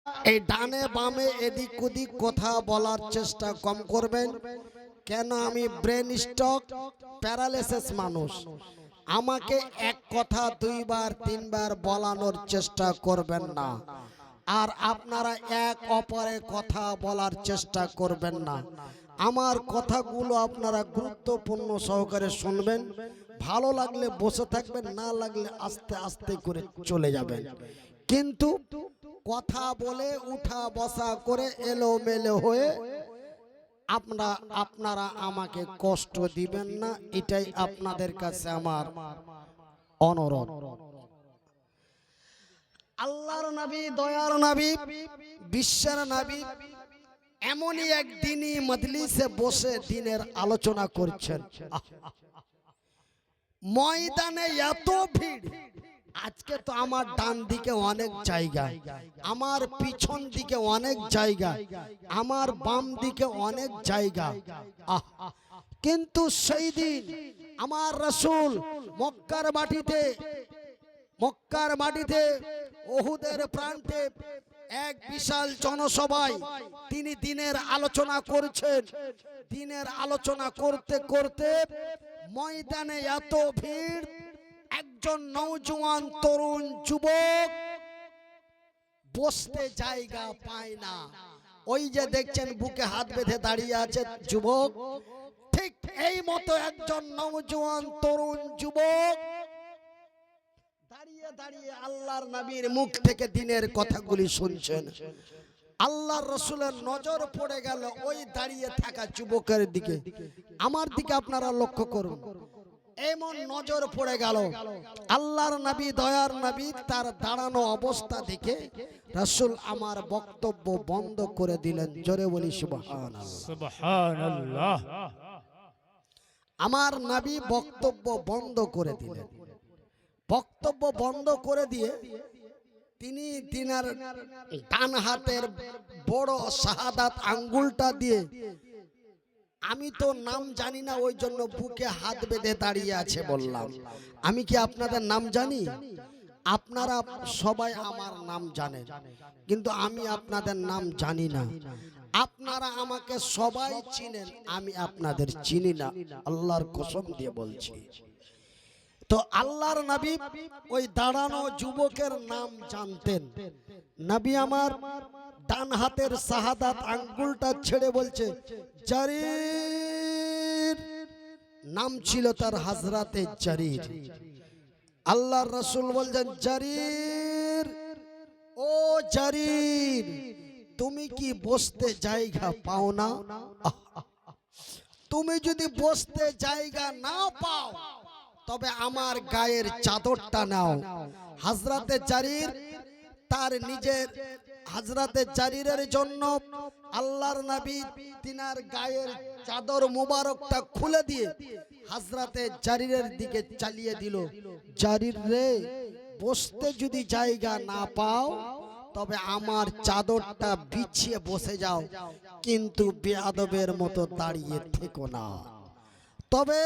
এই ডানে বামে এদিক ওদিক কথা বলার চেষ্টা কম করবেন। কেন আমি ব্রেন স্ট্রোক প্যারালাইসিস মানুষ, আমাকে এক কথা দুইবার তিনবার বলানোর চেষ্টা করবেন না। আর আপনারা এক অপরের কথা বলার চেষ্টা করবেন না। আমার কথাগুলো আপনারা গুরুত্বপূর্ণ সহকারে শুনবেন। ভালো লাগলে বসে থাকবেন, না লাগলে আস্তে আস্তে করে চলে যাবেন। কিন্তু কথা বলে উঠা বসা করে এলোমেলো হয়ে আপনারা আমাকে কষ্ট দিবেন না, এটাই আপনাদের কাছে আমার অনুরোধ। আল্লাহর নবী, দয়ার নবী, বিশ্বের নবী এমনই একদিনই মজলিসে বসে দিনের আলোচনা করছেন। ময়দানে এত ভিড়, আজকে তো আমার ডান দিকে অনেক জায়গা, আমার পিছন দিকে অনেক জায়গা, আমার বাম দিকে অনেক জায়গা। কিন্তু সেই দিন আমার রাসূল মক্কার মাটিতে উহুদের প্রান্তে এক বিশাল জনসভায় তিনি দিনের আলোচনা করছেন। দিনের আলোচনা করতে করতে ময়দানে এত ভিড়, একজন নওজোয়ান তরুণ যুবক বসতে জায়গা পায় না। ওই যে দেখছেন বুকে হাত বেঁধে দাঁড়িয়ে আছে যুবক, ঠিক এই মতো একজন নওজোয়ান তরুণ যুবক দাঁড়িয়ে দাঁড়িয়ে আল্লাহর নবীর মুখ থেকে দিনের কথাগুলি শুনছেন। আল্লাহর রাসূলের নজর পড়ে গেল ওই দাঁড়িয়ে থাকা যুবকের দিকে। আমার দিকে আপনারা লক্ষ্য করুন, এমন নজর পড়ে গেল আল্লাহর নবী, দয়ার নবী তার দাঁড়ানো অবস্থা দেখে রাসূল আমার বক্তব্য বন্ধ করে দিলেন। জোরে বলি সুবহানাল্লাহ। সুবহানাল্লাহ। আমার নবী বক্তব্য বন্ধ করে দিলেন। বক্তব্য বন্ধ করে দিয়ে তিনি তিনার ডান হাতের বড় শাহাদাত আঙ্গুলটা দিয়ে, আমি তো নাম জানি না ওই জন্য বুকে হাত বেঁধে দাঁড়িয়ে আছে বললাম। আমি কি আপনাদের নাম জানি? আপনারা সবাই আমার নাম জানেন, কিন্তু আমি আপনাদের নাম জানি না। আপনারা আমাকে সবাই চিনেন, আমি আপনাদের চিনি না, আল্লাহর কসম দিয়ে বলছি। তো আল্লাহর নবী ওই দাঁড়ানো যুবকের নাম জানতেন। নবী আমার ডান হাতের শাহাদাত আঙ্গুলটা ছেড়ে বলছে জারির, নাম ছিল তার হযরতে জারির। আল্লাহর রাসূল বলছেন জারির, ও জারির, তুমি কি বসতে জায়গা পাও না? তুমি যদি বসতে জায়গা না পাও তবে আমার গায়ের চাদরটা নাও। হযরতে জারির তার নিজের, হযরতে জারিরের জন্য আল্লাহর নবী তিনার গায়ের চাদর মুবারকটা খুলে দিয়ে হযরতে জারিরের দিকে চালিয়ে দিল। জারির রে, বসতে যদি জায়গা না পাও তবে আমার চাদরটা বিছিয়ে বসে যাও, কিন্তু বেয়াদবের মতো দাঁড়িয়ে থেকো না। তবে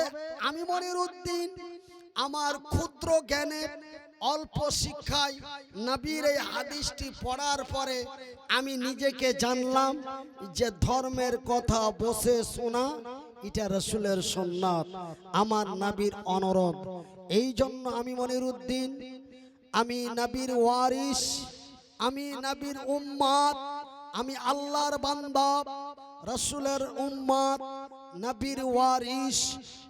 আমি মনিরউদ্দিন আমার ক্ষুদ্র জ্ঞানে, অল্প শিক্ষায় নবীর এই হাদিসটি পড়ার পরে আমি নিজেকে জানলাম যে ধর্মের কথা বসে শোনা এটা রাসূলের সুন্নাত, আমার নবীর অনুরোধ। এই জন্য আমি মনিরউদ্দিন, আমি নবীর ওয়ারিস, আমি নবীর উম্মত, আমি আল্লাহর বান্দা, রাসূলের উম্মত, নবীর ওয়ারিস,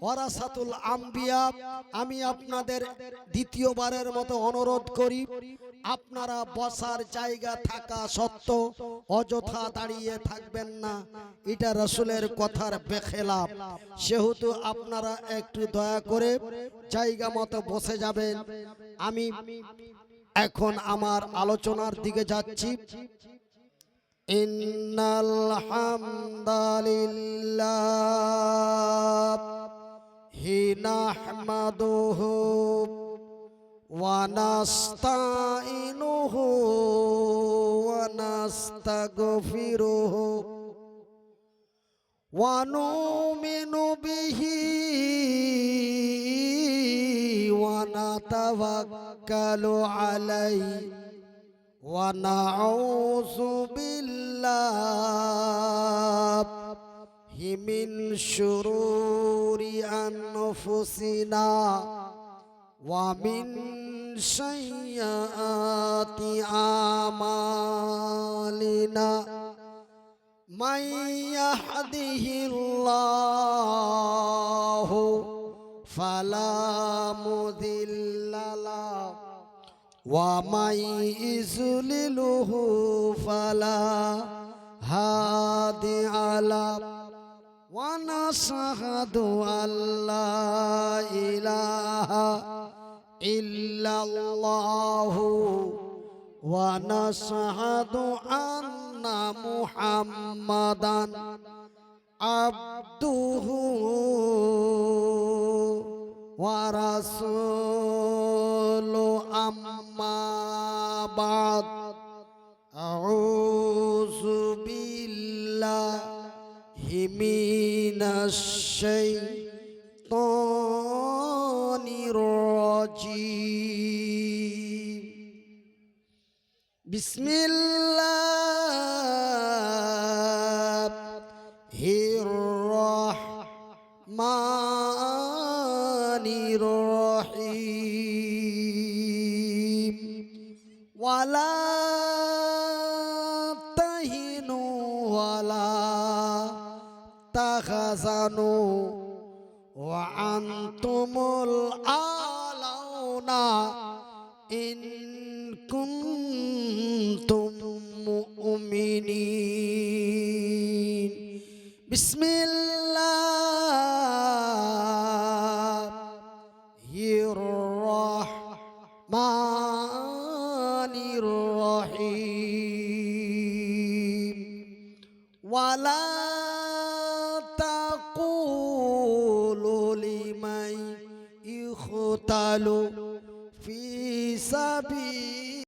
ওয়ারাসাতুল আম্বিয়া। আমি আপনাদের দ্বিতীয়বারের মতো অনুরোধ করি, আপনারা বসার জায়গা থাকা সত্ত্বেও অযথা দাঁড়িয়ে থাকবেন না, এটা রাসূলের কথার বেখেলাফ। সেহেতু আপনারা একটু দয়া করে জায়গা মতো বসে যাবেন। আমি এখন আমার আলোচনার দিকে যাচ্ছি। ইন্নাল হামদালিল্লাহ নাহমাদুহু ওয়া নাস্তাইনুহু ওয়া নাস্তাগফিরুহু ওয়া নুমিনু বিহি ওয়া নাতাওয়াক্কালু আলাইহি ونعوذ من شرور أنفسنا ومن سيئات أعمالنا من يهده الله فلا مضل له ومن يضلله فلا هادي له ونشهد أن لا إله إلا الله ونشهد أن محمدا عبده ورسوله أما بعد أعوذ بالله من الشيطان الرجيم بسم الله الرحمن الرحيم ولا تهنوا ولا تحزنوا وأنتم الأعلون إن كنتم مؤمنين بسم الله الرحمن الرحيم ولا تقولوا لمن يقتل في سبيل